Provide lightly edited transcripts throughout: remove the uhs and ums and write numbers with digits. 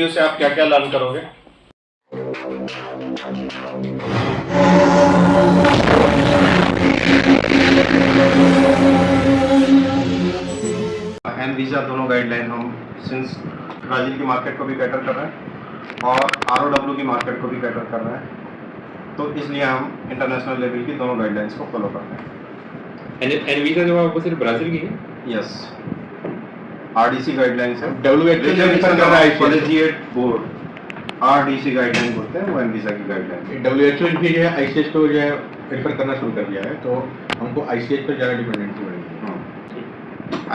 Video से आप क्या क्या लर्न करोगे? एन वीज़ा दोनों गाइडलाइन हम सिंस ब्राज़ील की मार्केट को भी कैटर कर रहे हैं और ROW की मार्केट को भी कैटर कर रहे हैं, तो इसलिए हम इंटरनेशनल लेवल की दोनों गाइडलाइंस को फॉलो करते हैं। एन वीज़ा जो आपको सिर्फ ब्राज़ील की है? यस, RDC गाइडलाइंस है, बोर्ड RDC गाइडलाइन बोलते हैं, वो एन वीज़ा की गाइडलाइन। WHO भी जो है ICH को जो है प्रेफर करना शुरू कर दिया है, तो हमको ICH पर ज़्यादा डिपेंडेंसी बढ़ेगी।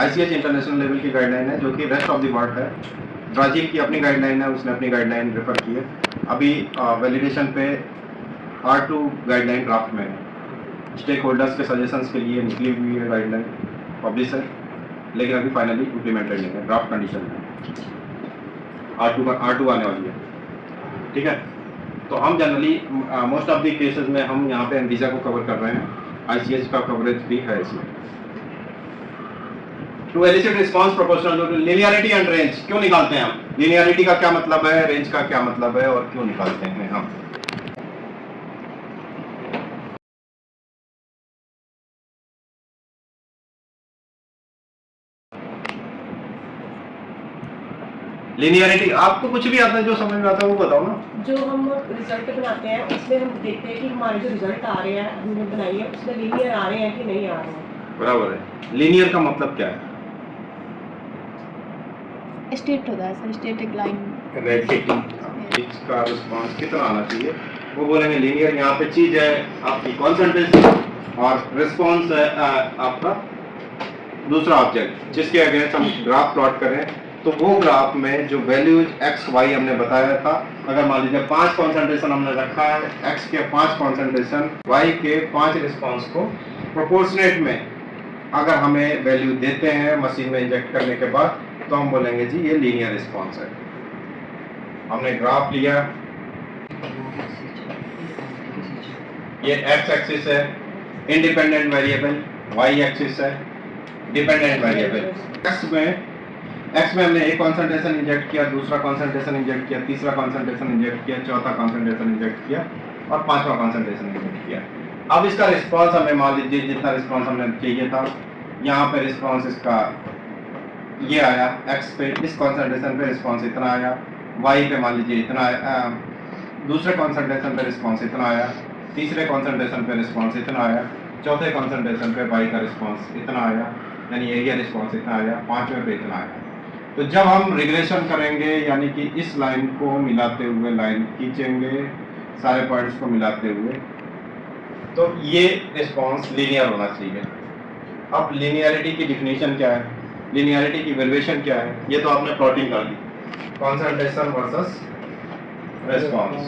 ICH इंटरनेशनल लेवल की गाइडलाइन है जो कि रेस्ट ऑफ द वर्ल्ड है। ब्राज़ील की अपनी गाइडलाइन है, उसने अपनी गाइडलाइन रेफर की है। अभी वैलिडेशन पे R2 गाइडलाइन ड्राफ्ट में है, स्टेक होल्डर्स के सजेशंस के लिए निकली हुई है गाइडलाइन, पब्लिश है, लेकिन अभी फाइनली इम्प्लीमेंटेड नहीं है, ड्राफ्ट कंडीशन में R2 आने वाली है। ठीक है, तो हम generally most of the cases में हम यहाँ पे एन वीज़ा को कवर कर रहे हैं, ICH का कवरेज भी है इसमें। To elicit response proportional to linearity and range क्यों निकालते हैं हम? लिनियरिटी का क्या मतलब है, रेंज का क्या मतलब है और क्यों निकालते हैं हम? लिनियरिटी आपको कुछ भी आता है, जो समझ में आता है वो बताओ ना। जो हम रिजल्ट बनाते हैं उसमें हम देखते हैं कि हमारे जो रिजल्ट आ रहे हैं हमने बनाई है उसमें लीनियर आ रहे हैं कि नहीं आ रहे हैं। बराबर है। लीनियर का मतलब क्या है? स्टेट होता है सर, स्टेटिक लाइन। इसका रिस्पांस कितना आना चाहिए वो बोलेंगे लीनियर। यहाँ पे चीज है आपकी कॉन्सेंट्रेशन और रिस्पांस है आपका दूसरा ऑब्जेक्ट, जिसके अगेंस्ट हम ग्राफ प्लॉट करें तो वो ग्राफ में जो वैल्यूज x y हमने बताया था, अगर मान लीजिए 5 कॉन्सेंट्रेशन हमने रखा है, x के 5 कॉन्सेंट्रेशन, y के 5 रिस्पांस को प्रोपोर्शनेट में अगर हमें वैल्यू देते हैं मशीन में इंजेक्ट करने के बाद, तो हम बोलेंगे जी ये लीनियर रिस्पांस है। हमने ग्राफ लिया, ये x एक्सिस है इंडिपेंडेंट वेरिएबल, y एक्सिस है डिपेंडेंट वेरिएबल। x में हमने एक कॉन्सेंट्रेशन इंजेक्ट किया, दूसरा कॉन्सेंट्रेशन इंजेक्ट किया, तीसरा कॉन्सेंट्रेशन इंजेक्ट किया, चौथा कॉन्सेंट्रेशन इंजेक्ट किया और पांचवा कॉन्सेंट्रेशन इंजेक्ट किया। अब इसका रिस्पांस हमें मान लीजिए जितना रिस्पांस हमें चाहिए था, यहाँ पे रिस्पांस इसका ये आया, x पे इस कॉन्सेंट्रेशन पे रिस्पांस इतना आया, y पे मान लीजिए इतना आया, दूसरे कॉन्सेंट्रेशन पे रिस्पांस इतना आया, तीसरे कॉन्सेंट्रेशन पे रिस्पांस इतना आया, चौथे कॉन्सेंट्रेशन पे y का रिस्पांस इतना आया, यानी एरिया रिस्पांस इतना आया, पांचवें पे इतना आया। तो जब हम रिग्रेशन करेंगे यानी कि इस लाइन को मिलाते हुए लाइन खींचेंगे सारे पॉइंट्स को मिलाते हुए, तो ये रिस्पांस लीनियर होना चाहिए। अब लीनियरिटी की डिफिनीशन क्या है, लीनियरिटी की वैल्यूएशन क्या है, ये तो आपने प्लॉटिंग कर दी, कॉन्सेंट्रेशन वर्सेस रिस्पांस।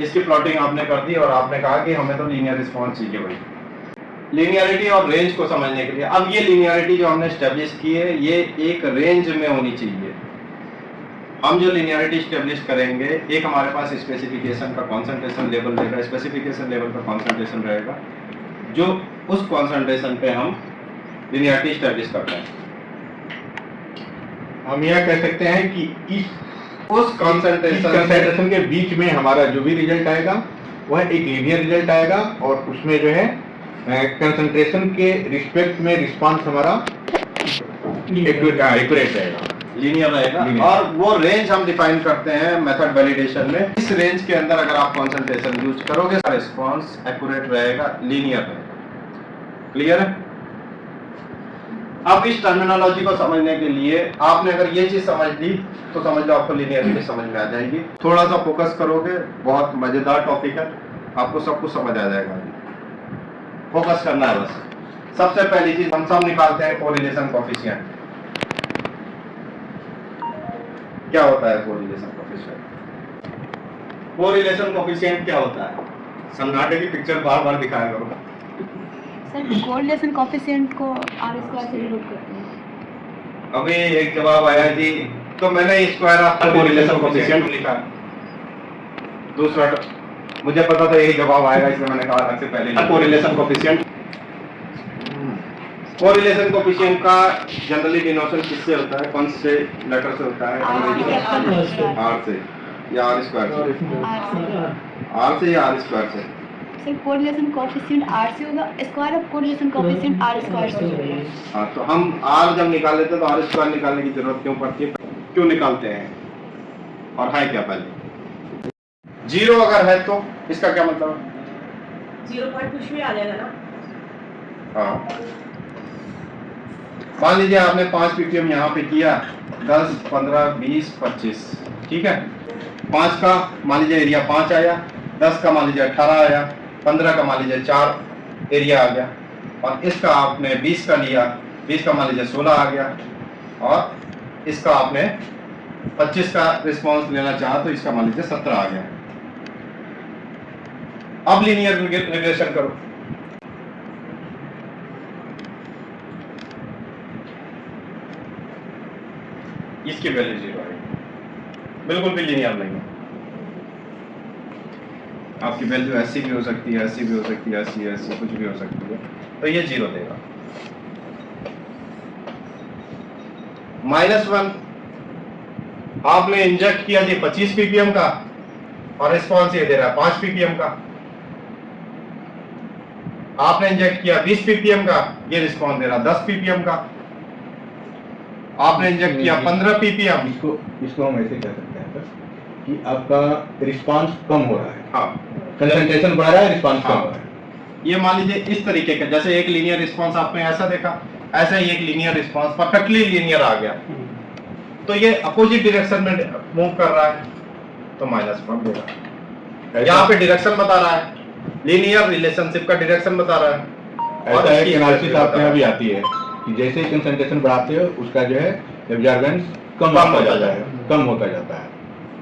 इसकी प्लॉटिंग आपने कर दी और आपने कहा कि हमें तो लीनियर रिस्पांस चाहिए भाई। लीनियरिटी और रेंज को समझने के लिए, अब ये लीनियरिटी जो हमने स्टेब्लिश की है ये एक रेंज में होनी चाहिए। हम जो लीनियरिटी स्टेब्लिश करेंगे, एक हमारे पास स्पेसिफिकेशन का कॉन्सेंट्रेशन लेवल रहेगा, स्पेसिफिकेशन लेवल का कॉन्सेंट्रेशन रहेगा, जो उस कॉन्सेंट्रेशन पे हम लीनियरिटी स्टेब्लिश करते हैं। हम यह कह सकते हैं कि उस कॉन्सेंट्रेशन के बीच में हमारा जो भी रिजल्ट आएगा वह एक लीनियर रिजल्ट आएगा और उसमें जो है कंसंट्रेशन के रिस्पेक्ट में रिस्पांस हमारा एक्यूरेट रहेगा, लीनियर रहेगा। और वो रेंज हम डिफाइन करते हैं मेथड वैलिडेशन में। इस रेंज के अंदर अगर आप कंसंट्रेशन यूज करोगे रिस्पांस एक्यूरेट रहेगा, लीनियर रहेगा। क्लियर है? अब इस टर्मिनोलॉजी को समझने के लिए आपने अगर ये चीज समझ ली तो समझ लो आपको लीनियरिटी समझ में आ जाएगी। थोड़ा सा फोकस करोगे, बहुत मजेदार टॉपिक है, आपको सब कुछ समझ आ जाएगा। फोकस करना है बस। सबसे पहली चीज हम सब निकालते हैं कोरिलेशन कोएफिशिएंट। क्या होता है कोरिलेशन कोएफिशिएंट? कोरिलेशन कोएफिशिएंट क्या होता है? सन्नाटे की पिक्चर बार बार दिखाया करो। सर कोरिलेशन कोएफिशिएंट को R² से डिनोट करते हैं। अभी एक जवाब आया जी, तो मैंने स्क्वायर ऑफ कोरिलेशन कोएफिशिएंट लिखा। दूसरा मुझे पता था यही जवाब आएगा, इसलिए मैंने कहा अलग से पहले कोरिलेशन कोएफिशिएंट। कोरिलेशन कोफिशिएंट का जनरली डिनोशन किससे होता है, कौन से लेटर से होता है? आर से या आर स्क्वायर से? आर से या आर स्क्वायर से? सर कोरिलेशन कोएफिशिएंट r से होगा, square of correlation coefficient r square से होगा। हाँ, तो हम आर जब निकाल लेते हैं तो आर स्क्वायर निकालने की जरूरत क्यों पड़ती है, क्यों निकालते हैं, और है क्या पहले? 0 अगर है तो इसका क्या मतलब है? 0 पॉइंट कुछ भी आ जाएगा ना। हाँ, मान लीजिए आपने 5 ppm यहाँ पे किया, 10, 15, 20, 25, ठीक है। 5 का मान लीजिए एरिया 5 आया, 10 का मान लीजिए 18 आया, 15 का मान लीजिए 4 एरिया आ गया, और इसका आपने 20 का लिया, 20 का मान लीजिए 16 आ गया, और इसका आपने 25 का रिस्पांस लेना चाहा तो इसका मान लीजिए 17 आ गया। अब लीनियर रिग्रेशन करो, इसकी वैल्यू 0 है, बिल्कुल भी लीनियर नहीं है। आपकी वैल्यू ऐसी भी हो सकती है, ऐसी भी हो सकती है, ऐसी ऐसी कुछ भी हो सकती है, तो ये 0 देगा। -1 आपने इंजेक्ट किया जी 25 ppm का, और रिस्पॉन्स ये दे रहा है 5 ppm का। आपने इंजेक्ट किया 20 ppm का, ये रिस्पॉन्स दे रहा 10 ppm का। आपने इंजेक्ट किया 15 ppm, इसको हम ऐसे कह सकते हैं सर कि आपका रिस्पांस कम हो रहा है, हाँ, कंसंट्रेशन बढ़ रहा है, रिस्पांस कम हाँ। हो रहा है। ये मान लीजिए इस तरीके का, जैसे एक लीनियर रिस्पांस आपने ऐसा देखा, ऐसा ही एक लीनियर रिस्पांस परफेक्टली लीनियर आ गया, तो ये अपोजिट डायरेक्शन में मूव कर रहा है तो -1 देगा। यहाँ पे डायरेक्शन बता रहा है, लीनियर रिलेशनशिप का डायरेक्शन बता रहा है। ऐसा है कि एनालिसिस आपके यहाँ भी आती है कि जैसे ही कंसंट्रेशन बढ़ाते हो उसका जो है एब्जॉर्बेंस कम होता जाता है, कम होता जाता है।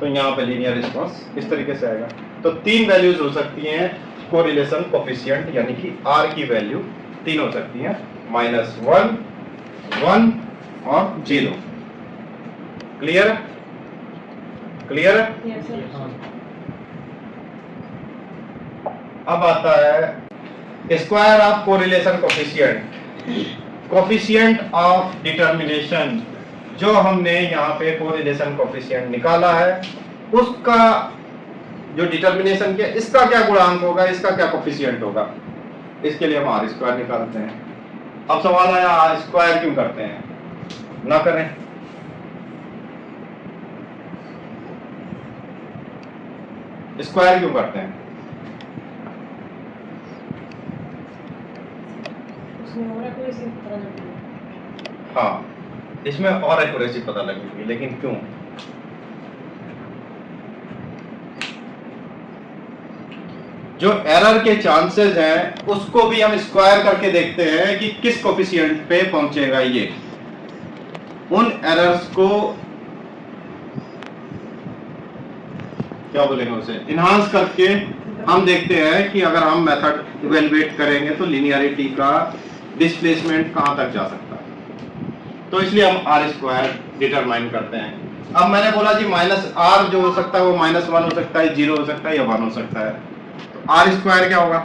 तो यहाँ पे लीनियर रिस्पांस इस तरीके से आएगा। तो 3 वैल्यूज हो सकती हैं कोरिलेशन कोफिशिएंट, यानी कि R की वैल्यू 3 हो सकती हैं, -1, 1 और 0। क्लियर? क्लियर? Yes, sir. अब आता है square of correlation coefficient, coefficient of determination. जो हमने यहाँ पे कोरिलेशन कोफिशिएंट निकाला है, उसका जो डिटरमिनेशन के, इसका क्या गुणांक होगा, इसका क्या कोफिशिएंट होगा, इसके लिए हम R स्क्वायर निकालते हैं। अब सवाल आया R स्क्वायर क्यों करते हैं? ना करें, स्क्वायर क्यों करते हैं? उसमें और एक्यूरेसी पता लगती है। हाँ, इसमें और एक्यूरेसी पता लगेगी, लेकिन क्यों? जो एरर के चांसेस हैं उसको भी हम स्क्वायर करके देखते हैं कि किस कोफिशिएंट पे पहुंचेगा ये। उन एरर्स को क्या बोलेंगे, उसे इनहांस करके हम देखते हैं कि अगर हम मेथड इवेलुएट करेंगे तो लिनियरिटी का डिस्प्लेसमेंट कहां तक जा सकता है। तो इसलिए हम R स्क्वायर डिटरमाइन करते हैं। अब मैंने बोला जी -R जो हो सकता है वो -1 हो सकता है, 0 हो सकता है या 1 हो सकता है। तो R स्क्वायर क्या होगा?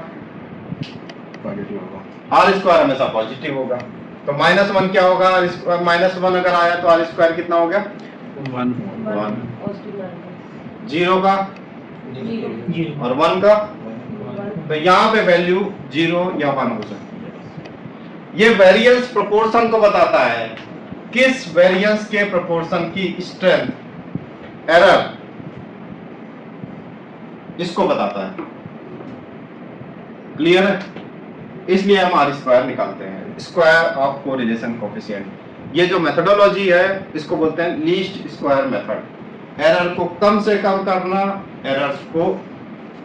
पॉजिटिव होगा। R स्क्वायर हमेशा पॉजिटिव होगा। तो -1 क्या होगा? -1 अगर आया तो R स्क्वायर कितना हो गया? 1। पॉजिटिव माइनस 0 का 0 और 1 का, तो यहाँ पे वैल्यू 0 या 1 हो सकती है। ये वेरिएंस प्रोपोर्शन को बताता है, किस वेरिएंस के प्रोपोर्शन की स्ट्रेंथ एरर, इसको बताता है। क्लियर है? इसलिए हम R स्क्वायर निकालते हैं, स्क्वायर ऑफ कोरिलेशन कोफिशिएंट। ये जो मेथोडोलॉजी है इसको बोलते हैं लीस्ट स्क्वायर मेथड। एरर को कम से कम करना, एरर्स को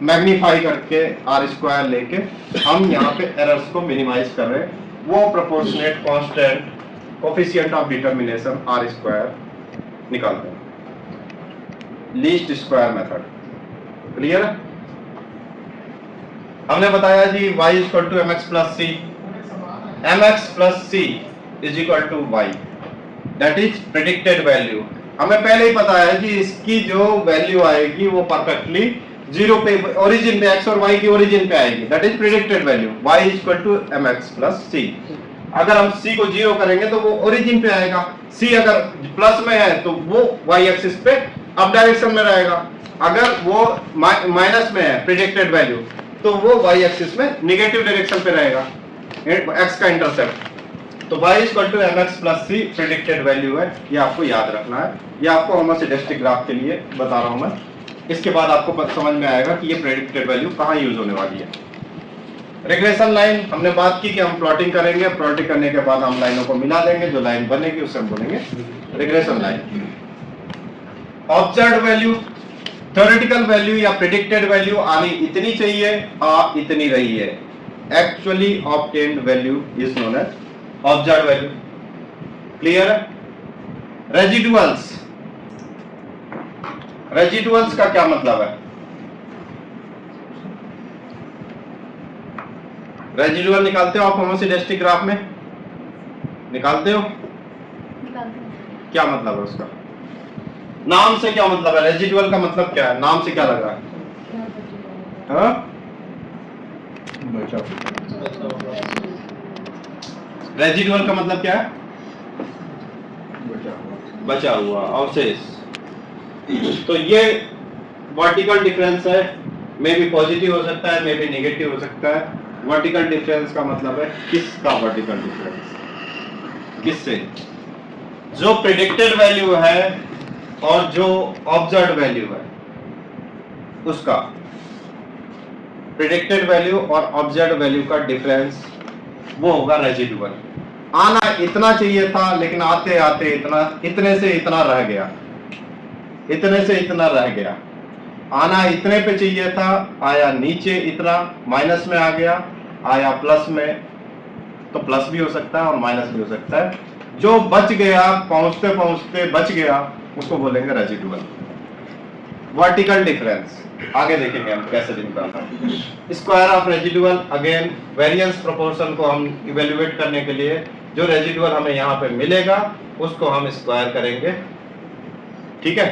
मैग्नीफाई करके R स्क्वायर लेके हम यहाँ पे एरर्स को मिनिमाइज कर रहे हैं। वो proportionate constant coefficient of determination R square निकालते हैं, लीस्ट स्क्वायर मेथड। क्लियर है? हमने बताया जी y equal to mx plus c, mx plus c is equal to y, that is predicted value. हमें पहले ही पता है कि इसकी जो वैल्यू आएगी वो परफेक्टली 0 पे, ओरिजिन पे, x और y की ओरिजिन पे आएगी, that is predicted value y equal to mx plus c। अगर हम C को 0 करेंगे तो वो ओरिजिन पे आएगा, C अगर प्लस में है तो वो y एक्सिस पे अप डायरेक्शन में रहेगा, अगर वो माइनस में है प्रेडिक्टेड वैल्यू तो वो y एक्सिस में नेगेटिव डायरेक्शन पे रहेगा, x का इंटरसेप्ट। तो y equal to mx plus c predicted value है, ये आपको याद रखना है। ये आपको होमोसिडेस्टिक ग्राफ के लिए बता रहा हूं मैं, इसके बाद आपको समझ में आएगा कि ये प्रेडिक्टेड वैल्यू कहाँ यूज होने वाली है। रिग्रेशन लाइन हमने बात की कि हम प्लॉटिंग करेंगे, प्लॉटिंग करने के बाद हम लाइनों को मिला देंगे, जो लाइन बनेगी उसे हम बोलेंगे regression line. Observed value, theoretical value या प्रेडिक्टेड वैल्यू आनी इतनी चाहिए, इतनी रही है। Actually obtained value is known as observed value. Clear है? रेजिडुअल्स, रेजिडुअल्स का क्या मतलब है? रेजिडुअल निकालते हो आप होमोसिडेस्टिक ग्राफ में? निकालते हो? निकालते हैं। क्या मतलब है उसका? नाम से क्या मतलब है? रेजिडुअल का मतलब क्या है? नाम से क्या लग रहा है? हाँ? रेजिडुअल का मतलब क्या है? बचा हुआ, अवशेष। तो ये वर्टिकल डिफरेंस है, मे भी पॉजिटिव हो सकता है, मे भी नेगेटिव हो सकता है। वर्टिकल डिफरेंस का मतलब है किसका वर्टिकल डिफरेंस? किससे? जो प्रेडिक्टेड वैल्यू है और जो ऑब्जर्व्ड वैल्यू है उसका, प्रेडिक्टेड वैल्यू और ऑब्जर्व्ड वैल्यू का डिफरेंस वो होगा रेजिडुअल। आना इतना चाहिए था लेकिन आते आते इतने से इतना रह गया, इतने से इतना रह गया। आना इतने पे चाहिए था, आया नीचे इतना, माइनस में आ गया, आया प्लस में, तो प्लस भी हो सकता है और माइनस भी हो सकता है। जो बच गया, पहुंचते पहुंचते बच गया, उसको बोलेंगे रेजिडुअल। वर्टिकल डिफरेंस आगे देखेंगे हम कैसे निकालना है। Square of residual, again variance proportion को हम इवेल्युएट करने के लिए जो रेजिडुअल हमें यहाँ पे मिलेगा उसको हम स्क्वायर करेंगे। ठीक है,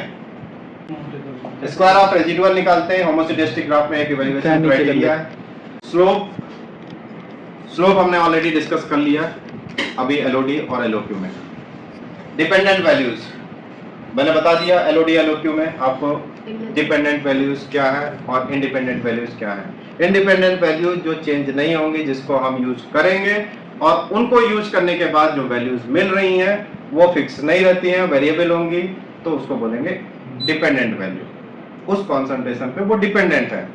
स्क्वायर ऑफ रेजिडुअल निकालते हैं। होमोसिडेस्टिक ग्राफ में एक इवैल्यूएशन क्राइटेरिया है। स्लोप, स्लोप हमने ऑलरेडी डिस्कस कर लिया अभी एलओडी और एलओक्यू में। डिपेंडेंट वैल्यूज मैंने बता दिया, एलओडी एलओक्यू में आपको डिपेंडेंट वैल्यूज क्या है और इंडिपेंडेंट वैल्यूज क्या है। इंडिपेंडेंट वैल्यूज जो चेंज नहीं होंगी, जिसको हम यूज करेंगे और उनको यूज करने के बाद जो वैल्यूज मिल रही हैं वो फिक्स नहीं रहती हैं, वेरिएबल होंगी, तो उसको बोलेंगे डिपेंडेंट वैल्यू। उस कॉन्सेंट्रेशन पे वो डिपेंडेंट है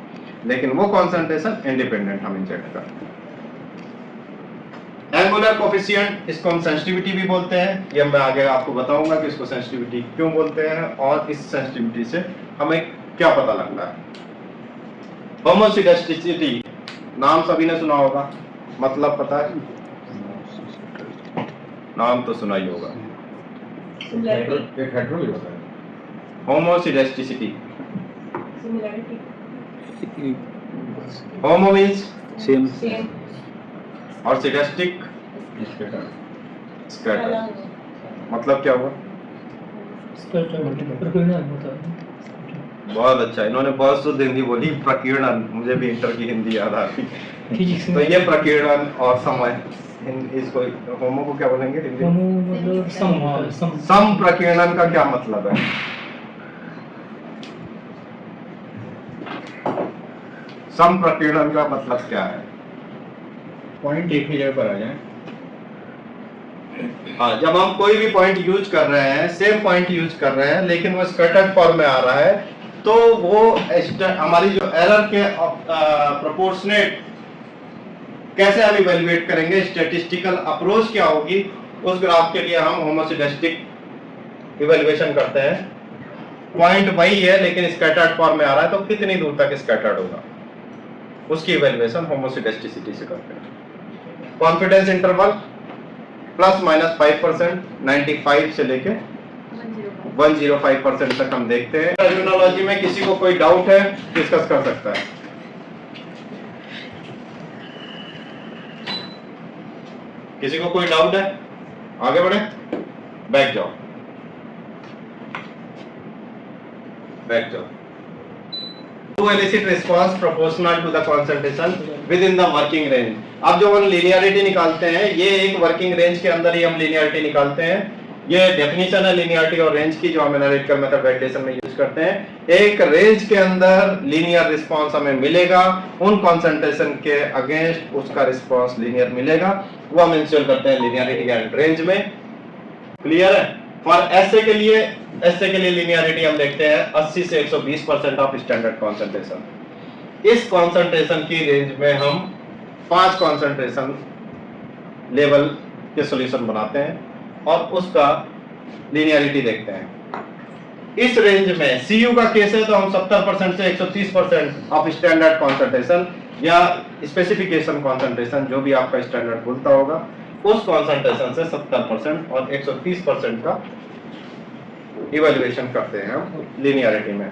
लेकिन वो कॉन्सेंट्रेशन इंडिपेंडेंट हम इंजेक्ट करते हैं। एंगुलर कोफिशिएंट, इसको हम सेंसिटिविटी भी बोलते हैं। ये मैं आगे आपको बताऊंगा कि इसको सेंसिटिविटी क्यों बोलते हैं और इस सेंसिटिविटी से हमें क्या पता लगता है। होमोसिडेस्टिसिटी नाम सभी ने सुना होगा, मतलब पता है? नाम तो सुना ही होगा। एक हेटेरो ही होता है। होमोसिडेस्टिसिटी, सिमिलरिटी, होमो मींस सेम, सेम, और सिडेस्टिक स्कैटर, मतलब क्या हुआ? बहुत अच्छा, इन्होंने बहुत शुद्ध हिंदी बोली, प्रकीर्णन। मुझे भी इंटर की हिंदी याद आ रही। तो ये प्रकीर्णन और समय, इसको होमो को क्या बोलेंगे हिंदी? मतलब सम प्रकीर्णन का क्या मतलब है? सम प्रकीर्णन का मतलब क्या है? पॉइंट एक ही जगह पर आ जाए। हाँ, जब हम कोई भी पॉइंट यूज कर रहे हैं, सेम पॉइंट यूज कर रहे हैं लेकिन वो स्कैटर्ड फॉर्म में आ रहा है, तो वो हमारी जो एरर के प्रोपोर्शनेट कैसे हम इवैल्यूएट करेंगे, स्टैटिस्टिकल अप्रोच क्या होगी, उस ग्राफ के लिए हम होमोसिडेस्टिक इवैल्यूएशन करते हैं। पॉइंट वही है लेकिन स्कैटर्ड फॉर्म में आ रहा है, तो कितनी दूर तक स्कैटर्ड होगा, उसकी इवैल्यूएशन होमोसिडेस्टिसिटी से करते हैं। कॉन्फिडेंस इंटरवल प्लस माइनस 5%, 95 से लेके 105% तक हम देखते हैं। टर्मिनोलॉजी में किसी को कोई डाउट है, डिस्कस कर सकता है। किसी को कोई डाउट है? आगे बढ़े, बैक जाओ, बैक जाओ। To elicit response proportional to the concentration with in the working range. अब जो हम लीनियरिटी निकालते हैं, ये एक वर्किंग रेंज के अंदर ही हम लीनियरिटी निकालते हैं। ये डेफिनेशन है लीनियरिटी और रेंज की, जो हम एनालिटिकल मेथड वैलिडेशन में यूज करते हैं। एक रेंज के अंदर लीनियर रिस्पांस हमें मिलेगा, उन कंसंट्रेशन के अगेंस्ट उसका रिस्पांस लीनियर मिलेगा, वो हम इंश्योर करते हैं लीनियरिटी एंड रेंज में। क्लियर है? फॉर एसए के लिए लीनियरिटी हम देखते हैं 80 से 120% ऑफ स्टैंडर्ड कंसंट्रेशन। इस कंसंट्रेशन की रेंज में हम 5 कंसंट्रेशन लेवल के सॉल्यूशन बनाते हैं और उसका लीनियरिटी देखते हैं। इस रेंज में सीयू का केस है तो हम 70% से 130% ऑफ स्टैंडर्ड कंसंट्रेशन या स्पेसिफिकेशन कंसंट्रेशन, जो भी आपका स्टैंडर्ड बोलता होगा, उस कंसंट्रेशन से 70% और 130% का इवैल्यूएशन करते हैं हम लीनियरिटी में।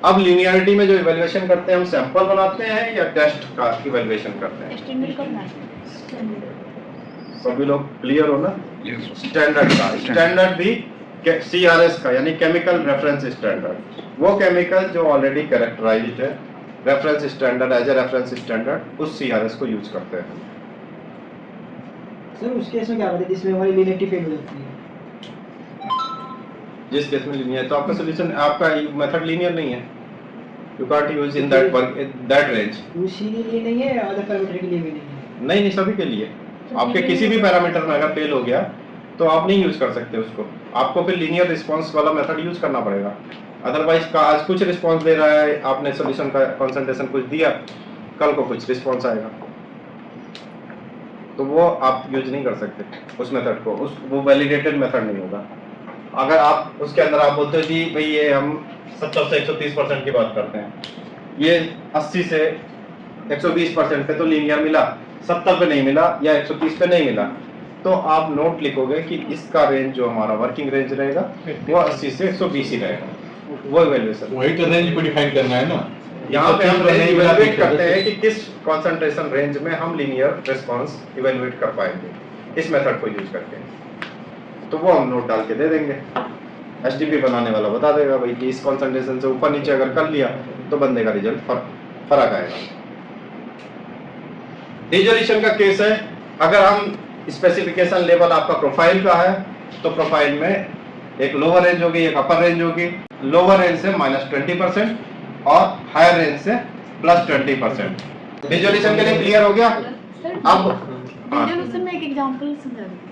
अब लीनियरिटी में जो इवैल्यूएशन करते हैं, हम सैंपल बनाते हैं या टेस्ट का इवैल्यूएशन करते हैं? स्टैंडर्ड का बनाते हैं। सभी लोग क्लियर हो ना? स्टैंडर्ड का, स्टैंडर्ड भी CRS का यानी केमिकल रेफरेंस स्टैंडर्ड, वो केमिकल जो ऑलरेडी कैरेक्टराइज्ड है, reference standard, as a reference standard, उस CRS को यूज करते हैं। सर उस केस में क्या होता है जिसमें हमारी लीनियरिटी फेल हो जाती है? जिस केस में लीनियर, तो आपका सॉल्यूशन, आपका मेथड लीनियर नहीं है, you can't use in that work that range. उसी के लिए नहीं है, अदर पैरामीटर के लिए भी नहीं है। नहीं, सभी के लिए। आपके किसी भी पैरामीटर में अगर फेल हो गया तो आप नहीं यूज कर सकते उसको, आपको फिर लीनियर रिस्पांस वाला मेथड यूज करना पड़ेगा। अदरवाइज का आज कुछ रिस्पांस दे रहा है, आपने सॉल्यूशन का कंसंट्रेशन कुछ दिया, कल को कुछ रिस्पांस आएगा, तो वो आप यूज नहीं कर सकते उस मेथड को, वो वैलिडेटेड मेथड नहीं होगा। अगर आप उसके अंदर आप बोलते हो जी भाई ये हम 70 से 130% की बात करते हैं, ये 80 से 120% पे तो लीनियर मिला, 70 पे नहीं मिला या 130 पे नहीं मिला, तो आप नोट लिखोगे कि इसका रेंज जो हमारा वर्किंग रेंज रहेगा वो 80 से 120 ही रहेगा। वो इवैल्यूएशन, वही तो रेंज को डिफाइन करना है ना। यहाँ पे हम रेंज इवैल्यूएट करते हैं कि किस कंसंट्रेशन रेंज में हम लीनियर रिस्पांस इवैल्यूएट कर पाएंगे इस मेथड को यूज करके, तो वो हम नोट डाल के दे देंगे। एसटीपी बनाने वाला बता देगा भाई कि इस कंसंट्रेशन से ऊपर नीचे अगर कर लिया तो बंदे का रिजल्ट फर्क आएगा। रिजोल्यूशन का केस है, अगर हम स्पेसिफिकेशन लेवल आपका प्रोफाइल का है तो प्रोफाइल में एक लोअर रेंज होगी, एक अपर रेंज होगी। लोअर रेंज से -20% और हायर रेंज से +20%। रिजोल्यूशन के लिए क्लियर हो गया? अब रिजोल्यूशन में एक एग्जांपल समझा दीजिए।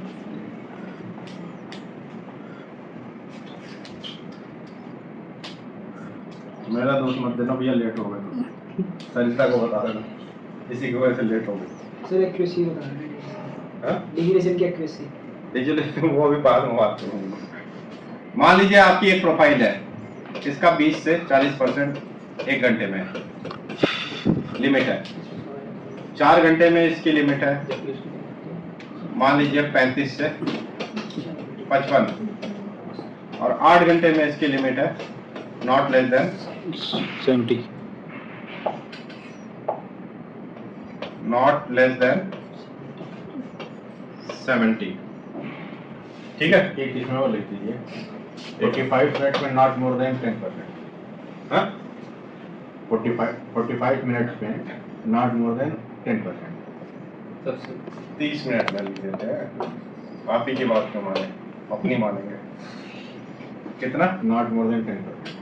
मेरा दोस्त मत देना भैया, लेट हो गए, सरिता को बता देना इसी की वजह से लेट हो गई। सर एक्यूरेसी बता रहे हैं, डिग्रेडेशन की एक्यूरेसी। रिजोल्यूशन वो भी बाद में बात करूंगा। मान लीजिए आपकी एक प्रोफाइल है, इसका 20 से 40% 1 घंटे में लिमिट है, 4 घंटे में इसकी लिमिट है मान लीजिए 35 से 55, और 8 घंटे में इसकी लिमिट है not less than 70, not less than 70। ठीक है? एक इसमें वो लिख दीजिए 85 मिनट में नॉट मोर देन 10%। हाँ, 45 मिनट्स में नॉट मोर देन 10%। 30 मिनट में लिख देते हैं, आप ही की बात क्यों माने, अपनी मानेंगे। कितना? Not more than 10%।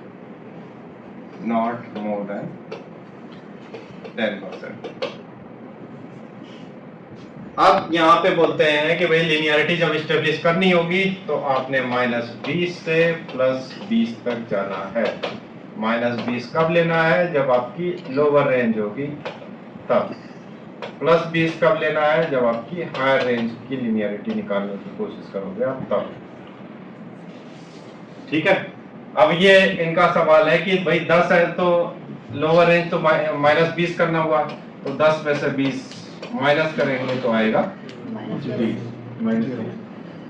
Not more than 10%। अब यहाँ पे बोलते हैं कि भाई लीनियरिटी जब स्टेब्लिश करनी होगी तो आपने -20 से +20 तक जाना है। -20 कब लेना है? जब आपकी लोअर रेंज होगी तब। +20 कब लेना है? जब आपकी हायर रेंज की लीनियरिटी निकालने की कोशिश करोगे आप तब। ठीक है? अब ये इनका सवाल है कि भाई 10 है तो लोअर रेंज तो -20 करना हुआ, तो 10 में से 20 माइनस करेंगे तो आएगा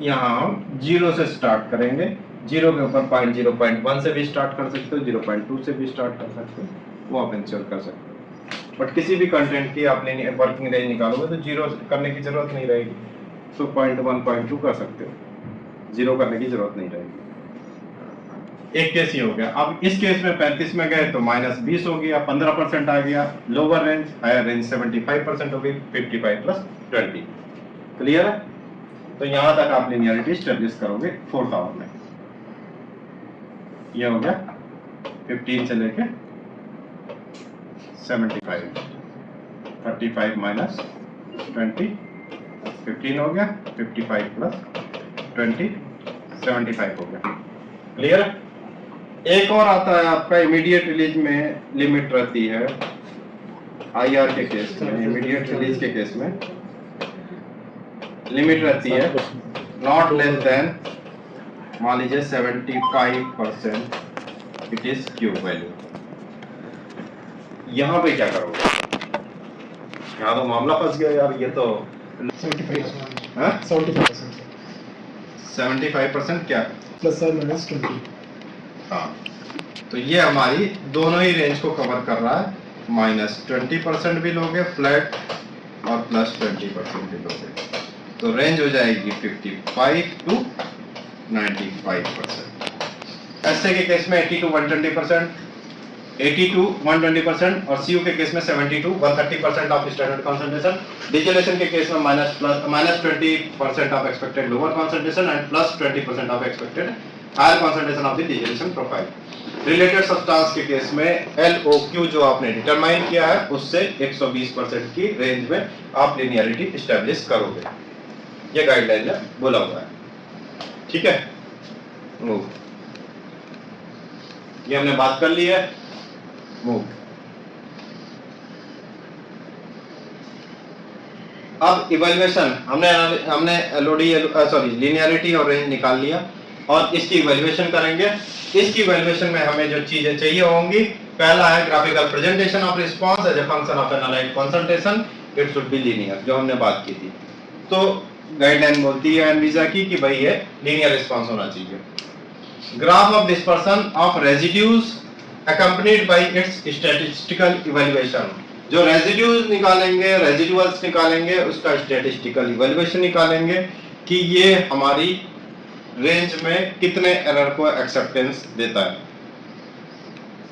यहाँ हम 0 से स्टार्ट करेंगे, 0 के ऊपर 0.1 से भी स्टार्ट कर सकते हो, 0.2 से भी स्टार्ट कर सकते हो, वो आप इंश्योर कर सकते हो। बट किसी भी कंटेंट की आप वर्किंग रेंज निकालोगे तो 0 करने की जरूरत नहीं रहेगी, तो 0.1 0.2 कर सकते हो, 0 करने की जरूरत नहीं रहेगी। एक केस ही हो गया। अब इस केस में 35 में गए तो -20 हो गया, 15% आ गया। लोअर रेंज, हायर रेंज 75% हो गई, 55 प्लस 20। क्लियर है? तो यहां तक आप लिनियरिटी स्टेब्लिश करोगे 4th आवर में। ये हो गया 15 से लेके 75, 35 माइनस 20, 15 हो गया, 55 प्लस 20, 75 हो गया। क्लियर है? एक और आता है आपका इमीडिएट रिलीज में लिमिट रहती है आईआर के केस में, इमीडिएट रिलीज के केस में लिमिट रहती है नॉट लेस देन, मान लीजिए 75% इट इज क्यू वैल्यू। यहां पे क्या करोगे? यहां तो मामला फंस गया यार, ये तो 75% क्या प्लस और माइनस 20। हाँ, तो ये हमारी दोनों ही रेंज को कवर कर रहा है। -20% भी लोगे फ्लैट और +20% भी लोगे, तो रेंज हो जाएगी 55 to 95%। ऐसे के केस में 80 to 120%, 80 to 120% और CU के केस में 70 to 130% ऑफ स्टैंडर्ड कंसंट्रेशन। डिजोनेशन के केस में -20% of expected lower concentration and +20% of expected higher concentration of the डिजोनेशन प्रोफाइल। रिलेटेड सब्सटेंस के केस में LOQ जो आपने डिटरमाइन किया है उससे 120% की रेंज में आप लिनियरिटी एस्टैब्लिश करोगे। ये गाइडलाइन में बोला हुआ है। ठीक है, मूव। ये हमने बात कर ली है, मूव। अब इवैल्यूएशन हमने LOD सॉरी लिनियरिटी और रेंज निकाल लिया और इसकी इवैल्यूएशन करेंगे। इसकी इवैल्यूएशन में हमें जो चीजें चाहिए होंगी, पहला है graphical presentation of response as a function of analyte concentration, it should be linear, जो हमने बात की थी। तो गाइडलाइन बोलती है एनविसा की कि भाई ये लीनियर रिस्पांस होना चाहिए। Graph of dispersion of residues accompanied by its statistical evaluation, जो रेजिड्यूज निकालेंगे, रेजिडुअल्स निकालेंगे, उसका स्टैटिस्टिकल इवैल्यूएशन निकालेंगे कि ये हमारी रेंज में कितने एरर को एक्सेप्टेंस देता है।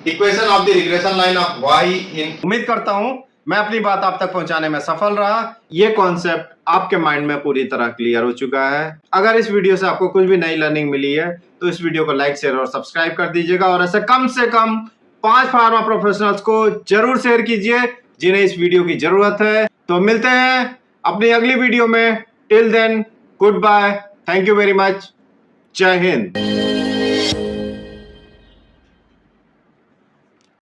Equation of the regression line of y इन। उम्मीद करता हूं मैं अपनी बात आप तक पहुंचाने में सफल रहा। ये कॉन्सेप्ट आपके माइंड में पूरी तरह क्लियर हो चुका है। अगर इस वीडियो से आपको कुछ भी नई लर्निंग मिली है तो इस वीडियो को लाइक, शेयर और सब्सक्राइब कर दीजिएगा और ऐसे कम से कम 5 फार्मा प्रोफेशनल्स को जरूर शेयर कीजिए जिन्हें इस वीडियो की जरूरत है। तो मिलते हैं अपनी अगली वीडियो में। Till then, goodbye, thank you very much, जय हिंद।